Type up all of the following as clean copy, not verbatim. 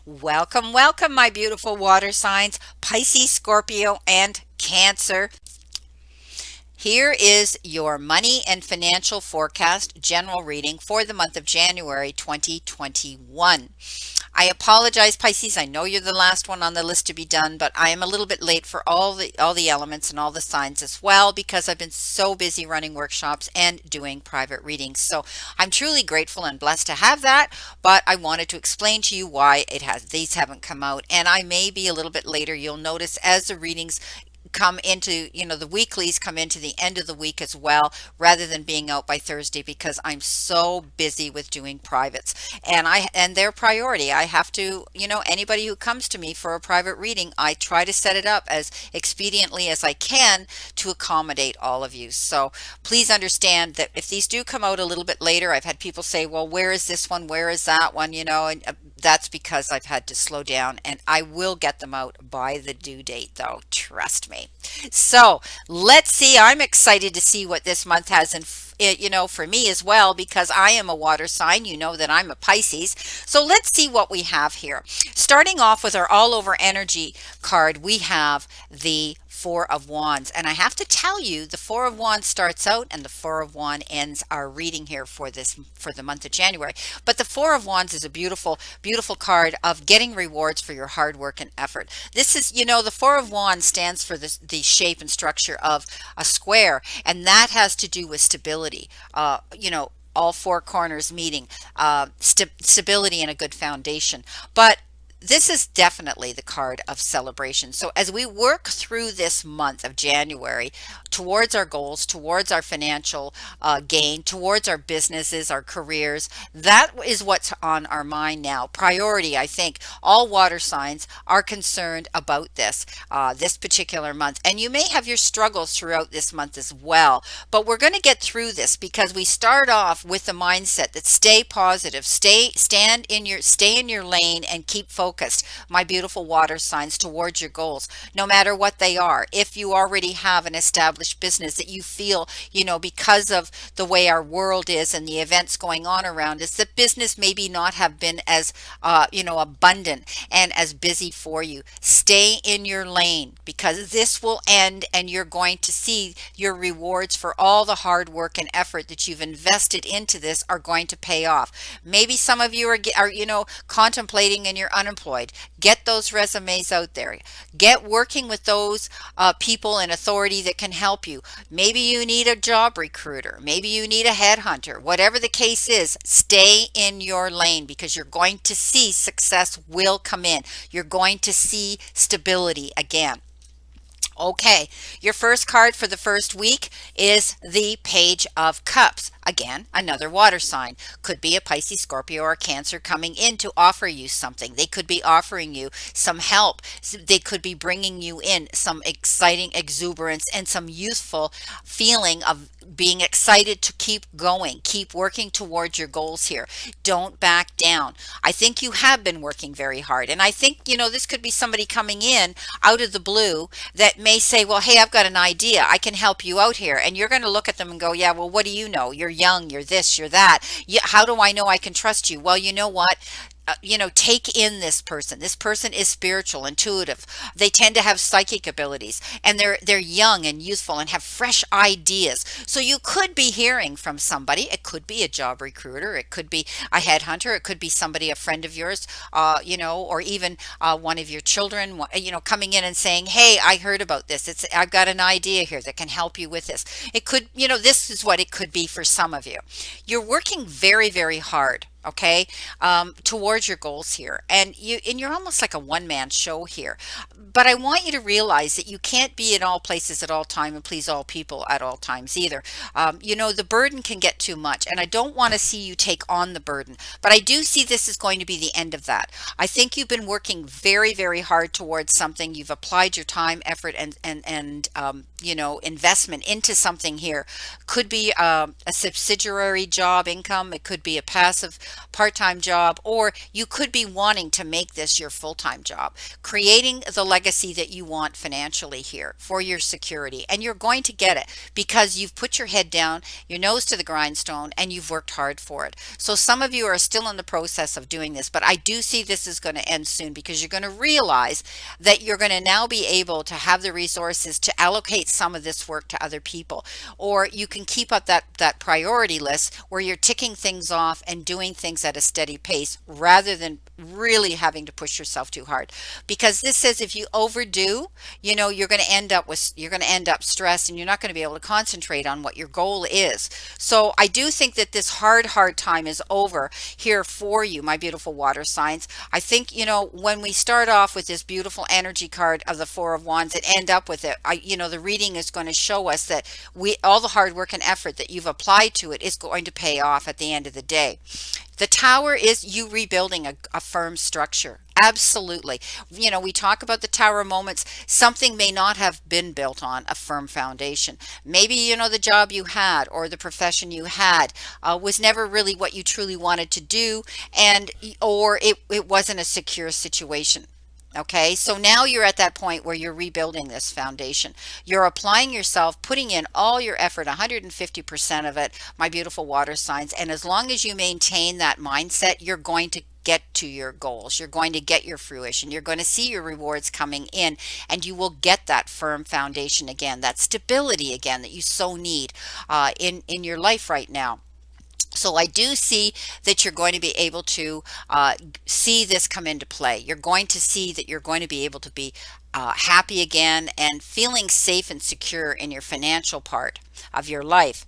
Welcome, welcome, my beautiful water signs, Pisces, Scorpio, and Cancer. Here is your money and financial forecast general reading for the month of January 2021. I apologize, Pisces. I know you're the last one on the list to be done, but I am a little bit late for all the elements and all the signs as well because I've been so busy running workshops and doing private readings. So I'm truly grateful and blessed to have that, but I wanted to explain to you why these haven't come out, and I may be a little bit later. You'll notice as the readings come into, the weeklies come into the end of the week as well, rather than being out by Thursday because I'm so busy with doing privates. And their priority. I have to, anybody who comes to me for a private reading, I try to set it up as expediently as I can to accommodate all of you. So please understand that if these do come out a little bit later, I've had people say, well, where is this one? Where is that one? And that's because I've had to slow down, and I will get them out by the due date, though. Trust me. So let's see. I'm excited to see what this month has for me as well, because I am a water sign. You know that I'm a Pisces. So let's see what we have here. Starting off with our all over energy card, we have the Four of Wands. And I have to tell you, the Four of Wands starts out and the Four of Wands ends our reading here for the month of January. But the Four of Wands is a beautiful, beautiful card of getting rewards for your hard work and effort. This is, the Four of Wands stands for the shape and structure of a square, and that has to do with stability. All four corners meeting, stability and a good foundation. But this is definitely the card of celebration. So as we work through this month of January towards our goals, towards our financial gain, towards our businesses, our careers, that is what's on our mind now. Priority, I think all water signs are concerned about this particular month. And you may have your struggles throughout this month as well, but we're going to get through this because we start off with the mindset that stay positive, stay in your lane and keep focused, my beautiful water signs, towards your goals, no matter what they are. If you already have an established business that you feel, because of the way our world is and the events going on around us, that business maybe not have been as, abundant and as busy for you. Stay in your lane because this will end and you're going to see your rewards for all the hard work and effort that you've invested into this are going to pay off. Maybe some of you are contemplating and you're unemployed. Get those resumes out there. Get working with those people in authority that can help you. Maybe you need a job recruiter. Maybe you need a headhunter. Whatever the case is, stay in your lane because you're going to see success will come in. You're going to see stability again. Okay, your first card for the first week is the Page of Cups. Again, another water sign. Could be a Pisces, Scorpio, or Cancer coming in to offer you something. They could be offering you some help. They could be bringing you in some exciting exuberance and some youthful feeling of being excited to keep going, keep working towards your goals here. Don't back down. I think you have been working very hard. And I think, this could be somebody coming in out of the blue that may say, well, hey, I've got an idea. I can help you out here. And you're going to look at them and go, yeah, well, what do you know? You're young, you're this, you're that. Yeah, how do I know I can trust you? Well, you know what? Take in this person. This person is spiritual, intuitive. They tend to have psychic abilities, and they're young and youthful and have fresh ideas. So you could be hearing from somebody. It could be a job recruiter. It could be a headhunter. It could be somebody, a friend of yours, or even one of your children, coming in and saying, "Hey, I heard about this. I've got an idea here that can help you with this." It could, this is what it could be for some of you. You're working very, very hard, okay, towards your goals here, and you're almost like a one-man show here. But I want you to realize that you can't be in all places at all time and please all people at all times either. The burden can get too much, and I don't want to see you take on the burden, but I do see this is going to be the end of that. I think you've been working very, very hard towards something. You've applied your time, effort, and investment into something here. Could be a subsidiary job income. It could be a passive part-time job, or you could be wanting to make this your full-time job, creating the legacy that you want financially here for your security. And you're going to get it because you've put your head down, your nose to the grindstone, and you've worked hard for it. So some of you are still in the process of doing this, but I do see this is going to end soon because you're going to realize that you're going to now be able to have the resources to allocate some of this work to other people, or you can keep up that priority list where you're ticking things off and doing things at a steady pace rather than really having to push yourself too hard. Because this says if you overdo, you're going to end up stressed, and you're not going to be able to concentrate on what your goal is. So I do think that this hard time is over here for you, my beautiful water signs. I think, when we start off with this beautiful energy card of the Four of Wands and end up with it, the reading is going to show us that all the hard work and effort that you've applied to it is going to pay off at the end of the day. The Tower is you rebuilding a firm structure. Absolutely. We talk about the Tower moments. Something may not have been built on a firm foundation. Maybe, the job you had or the profession you had was never really what you truly wanted to do, or it wasn't a secure situation. Okay, so now you're at that point where you're rebuilding this foundation. You're applying yourself, putting in all your effort, 150% of it, my beautiful water signs. And as long as you maintain that mindset, you're going to get to your goals. You're going to get your fruition. You're going to see your rewards coming in, and you will get that firm foundation again, that stability again that you so need in your life right now. So I do see that you're going to be able to see this come into play. You're going to see that you're going to be able to be happy again and feeling safe and secure in your financial part of your life.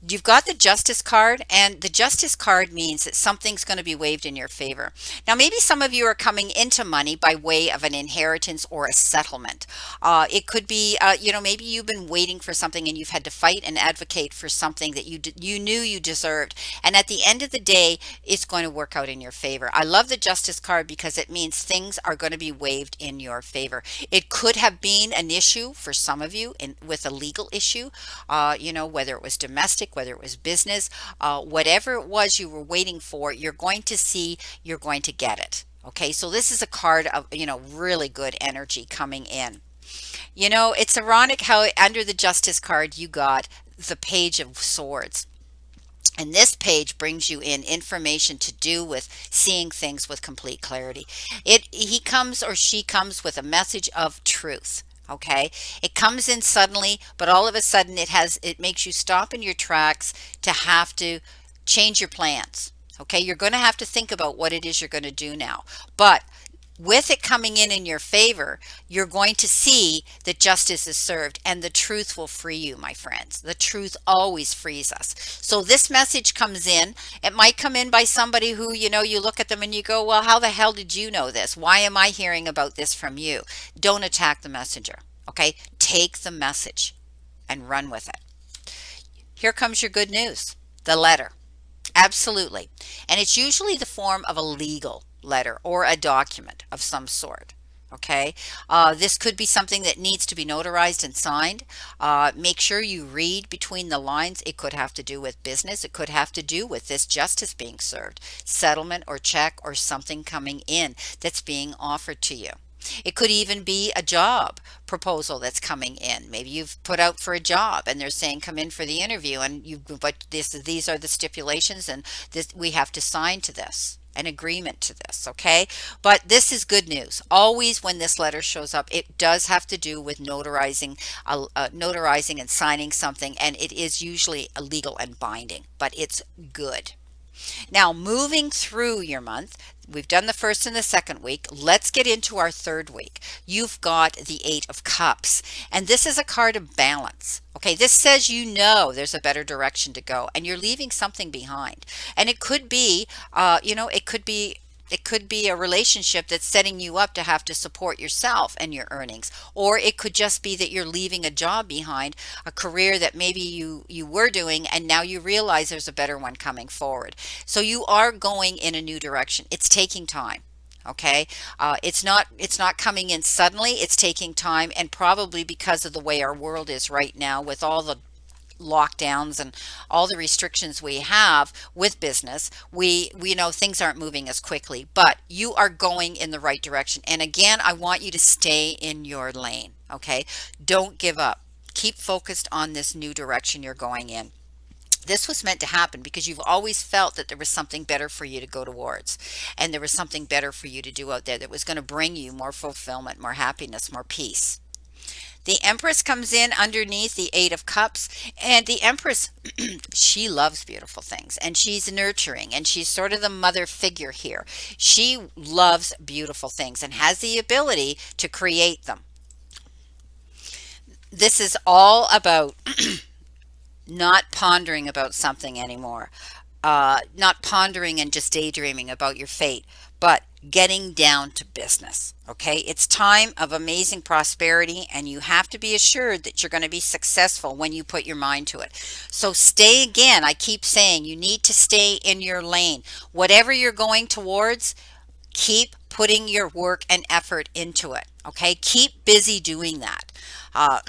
You've got the Justice card, and the Justice card means that something's going to be waived in your favor. Now, maybe some of you are coming into money by way of an inheritance or a settlement. It could be, maybe you've been waiting for something and you've had to fight and advocate for something that you knew you deserved. And at the end of the day, it's going to work out in your favor. I love the Justice card because it means things are going to be waived in your favor. It could have been an issue for some of you with a legal issue, whether it was domestic, whether it was business, whatever it was you were waiting for, you're going to see, you're going to get it. Okay, so this is a card of, really good energy coming in. It's ironic how under the Justice card you got the Page of Swords. And this page brings you in information to do with seeing things with complete clarity. He comes or she comes with a message of truth. Okay, it comes in suddenly, but all of a sudden it makes you stop in your tracks to have to change your plans. Okay, you're going to have to think about what it is you're going to do now. But with it coming in your favor, you're going to see that justice is served, and the truth will free you, my friends. The truth always frees us. So this message comes in. It might come in by somebody who, you look at them and you go, well, how the hell did you know this? Why am I hearing about this from you? Don't attack the messenger. Okay, take the message and run with it. Here comes your good news, the letter. Absolutely. And it's usually the form of a legal letter or a document of some sort. Okay, this could be something that needs to be notarized and signed. Make sure you read between the lines. It could have to do with business. It could have to do with this justice being served, settlement or check or something coming in that's being offered to you. It could even be a job proposal that's coming in. Maybe you've put out for a job and they're saying come in for the interview, but these are the stipulations, and we have to sign to this, an agreement to this. Okay, but this is good news. Always when this letter shows up, it does have to do with notarizing and signing something, and it is usually illegal and binding, but it's good. Now, moving through your month, we've done the first and the second week. Let's get into our third week. You've got the Eight of Cups, and this is a card of balance. Okay, this says there's a better direction to go, and you're leaving something behind. And it could be, it could be a relationship that's setting you up to have to support yourself and your earnings. Or it could just be that you're leaving a job behind, a career that maybe you were doing, and now you realize there's a better one coming forward. So you are going in a new direction. It's taking time. Okay, it's not coming in suddenly. It's taking time, and probably because of the way our world is right now, with all the lockdowns and all the restrictions we have with business, we know things aren't moving as quickly, but you are going in the right direction. And again, I want you to stay in your lane, okay? Don't give up. Keep focused on this new direction you're going in. This was meant to happen because you've always felt that there was something better for you to go towards, and there was something better for you to do out there that was going to bring you more fulfillment, more happiness, more peace. The Empress comes in underneath the Eight of Cups, and the Empress, she loves beautiful things, and she's nurturing, and she's sort of the mother figure here. She loves beautiful things and has the ability to create them. This is all about not pondering about something anymore, not pondering and just daydreaming about your fate, but getting down to business. Okay, it's time of amazing prosperity, and you have to be assured that you're going to be successful when you put your mind to it. So stay, again, I keep saying you need to stay in your lane. Whatever you're going towards, keep putting your work and effort into it. Okay, keep busy doing that. uh,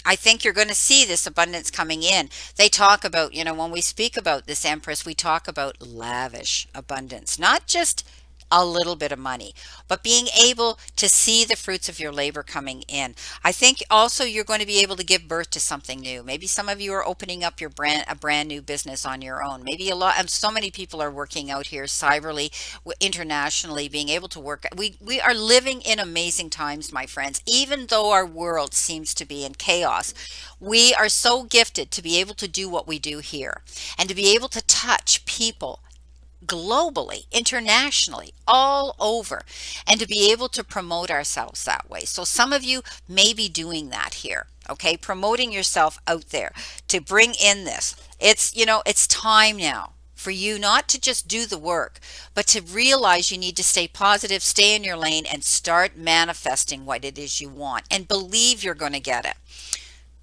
I think you're going to see this abundance coming in. They talk about, when we speak about this Empress, we talk about lavish abundance, not just a little bit of money, but being able to see the fruits of your labor coming in. I think also you're going to be able to give birth to something new. Maybe some of you are opening up a brand new business on your own. Maybe a lot, and so many people are working out here cyberly, internationally, being able to work. We are living in amazing times, my friends. Even though our world seems to be in chaos, we are so gifted to be able to do what we do here and to be able to touch people globally, internationally, all over, and to be able to promote ourselves that way. So some of you may be doing that here, okay? Promoting yourself out there to bring in this. It's time now for you not to just do the work, but to realize you need to stay positive, stay in your lane, and start manifesting what it is you want, and believe you're going to get it.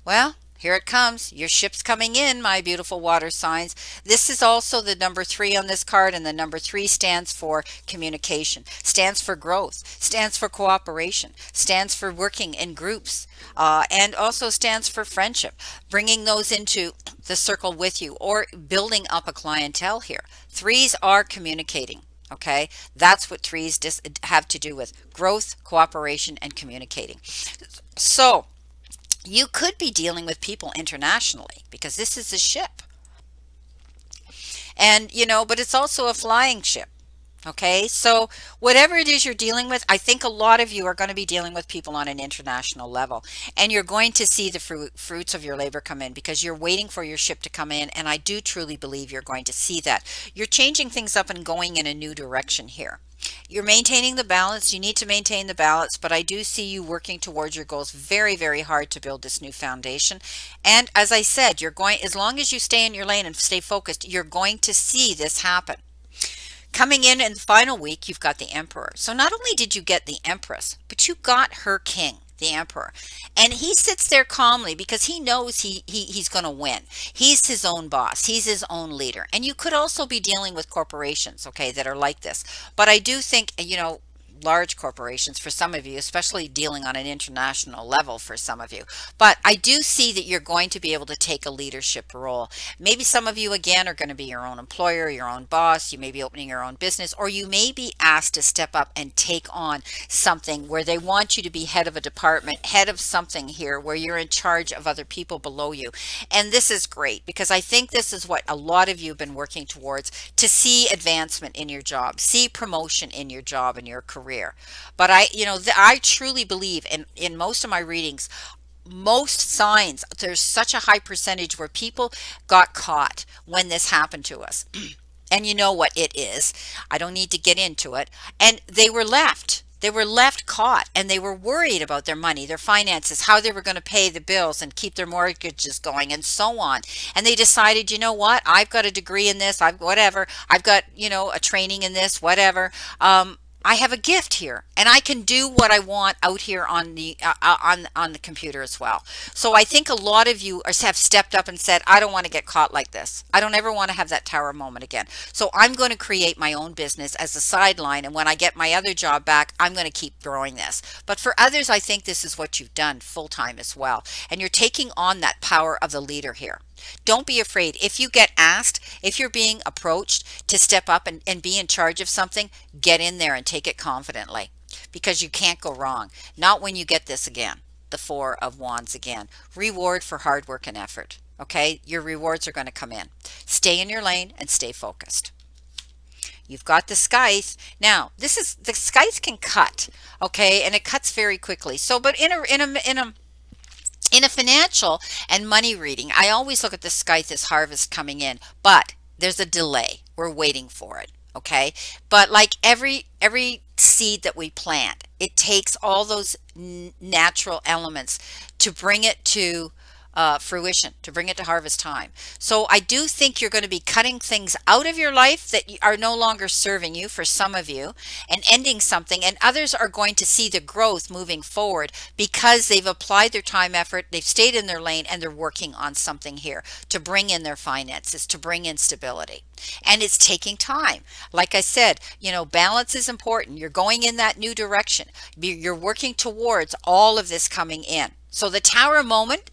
Well, here it comes. Your ship's coming in, my beautiful water signs. This is also the number 3 on this card, and the number 3 stands for communication, stands for growth, stands for cooperation, stands for working in groups, and also stands for friendship, bringing those into the circle with you or building up a clientele here. 3s are communicating. Okay, that's what 3s have to do with: growth, cooperation, and communicating. So you could be dealing with people internationally because this is a ship. And, but it's also a flying ship. Okay, so whatever it is you're dealing with, I think a lot of you are going to be dealing with people on an international level, and you're going to see the fruits of your labor come in because you're waiting for your ship to come in, and I do truly believe you're going to see that. You're changing things up and going in a new direction here. You're maintaining the balance. You need to maintain the balance, but I do see you working towards your goals very, very hard to build this new foundation. And as I said, as long as you stay in your lane and stay focused, you're going to see this happen. Coming in the final week, you've got the Emperor. So not only did you get the Empress, but you got her king, the Emperor. And he sits there calmly because he knows he's going to win. He's his own boss. He's his own leader. And you could also be dealing with corporations, okay, that are like this. But I do think, large corporations for some of you, especially dealing on an international level for some of you. But I do see that you're going to be able to take a leadership role. Maybe some of you, again, are going to be your own employer, your own boss. You may be opening your own business, or you may be asked to step up and take on something where they want you to be head of a department, head of something here where you're in charge of other people below you. And this is great because I think this is what a lot of you have been working towards, to see advancement in your job, see promotion in your job and your career. But I truly believe in most of my readings, most signs, there's such a high percentage where people got caught when this happened to us. And you know what it is. I don't need to get into it. And they were left. They were left caught, and they were worried about their money, their finances, how they were going to pay the bills and keep their mortgages going and so on. And they decided, you know what, I've got a degree in this, I've got, a training in this, whatever. I have a gift here, and I can do what I want out here on the computer as well. So I think a lot of you have stepped up and said, I don't want to get caught like this. I don't ever want to have that tower moment again. So I'm going to create my own business as a sideline, and when I get my other job back, I'm going to keep growing this. But for others, I think this is what you've done full time as well, and you're taking on that power of the leader here. Don't be afraid. If you get asked, if you're being approached to step up and be in charge of something, get in there and take it confidently because you can't go wrong. Not when you get this again, the Four of Wands again. Reward for hard work and effort. Okay, your rewards are going to come in. Stay in your lane and stay focused. You've got the scythe. Now, this is the scythe can cut, okay, and it cuts very quickly. So, but in a financial and money reading, I always look at the scythe as harvest coming in, but there's a delay. We're waiting for it, okay? But like every seed that we plant, it takes all those natural elements to bring it to fruition, to bring it to harvest time. So I do think you're going to be cutting things out of your life that are no longer serving you for some of you and ending something, and others are going to see the growth moving forward because they've applied their time, effort, they've stayed in their lane, and they're working on something here to bring in their finances, to bring in stability. And it's taking time. Like I said, balance is important. You're going in that new direction. You're working towards all of this coming in. So the Tower moment,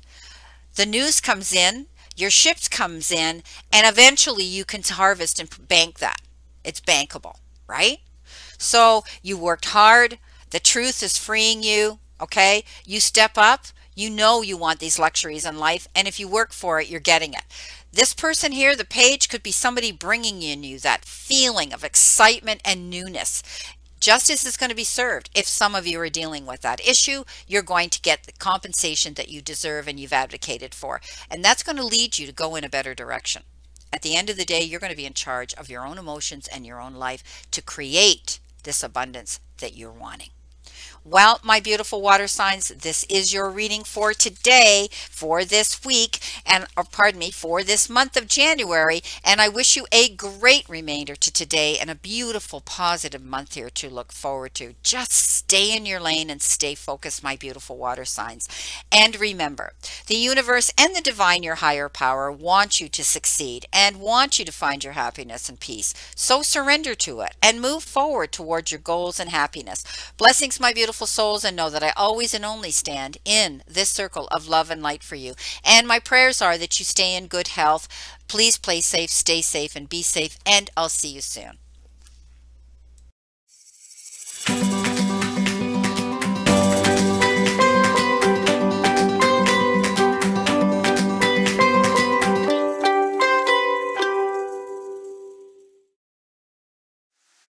the news comes in, your ships comes in, and eventually you can harvest and bank that. It's bankable, right? So you worked hard. The truth is freeing you. Okay. You step up. You want these luxuries in life. And if you work for it, you're getting it. This person here, the page, could be somebody bringing in you that feeling of excitement and newness. Justice is going to be served. If some of you are dealing with that issue, you're going to get the compensation that you deserve and you've advocated for. And that's going to lead you to go in a better direction. At the end of the day, you're going to be in charge of your own emotions and your own life to create this abundance that you're wanting. Well, my beautiful water signs, this is your reading for today, for this week, for this month of January. And I wish you a great remainder to today and a beautiful, positive month here to look forward to. Just stay in your lane and stay focused, my beautiful water signs. And remember, the universe and the divine, your higher power, want you to succeed and want you to find your happiness and peace. So surrender to it and move forward towards your goals and happiness. Blessings, my beautiful souls, and know that I always and only stand in this circle of love and light for you. And my prayers are that you stay in good health. Please play safe, stay safe, and be safe. And I'll see you soon.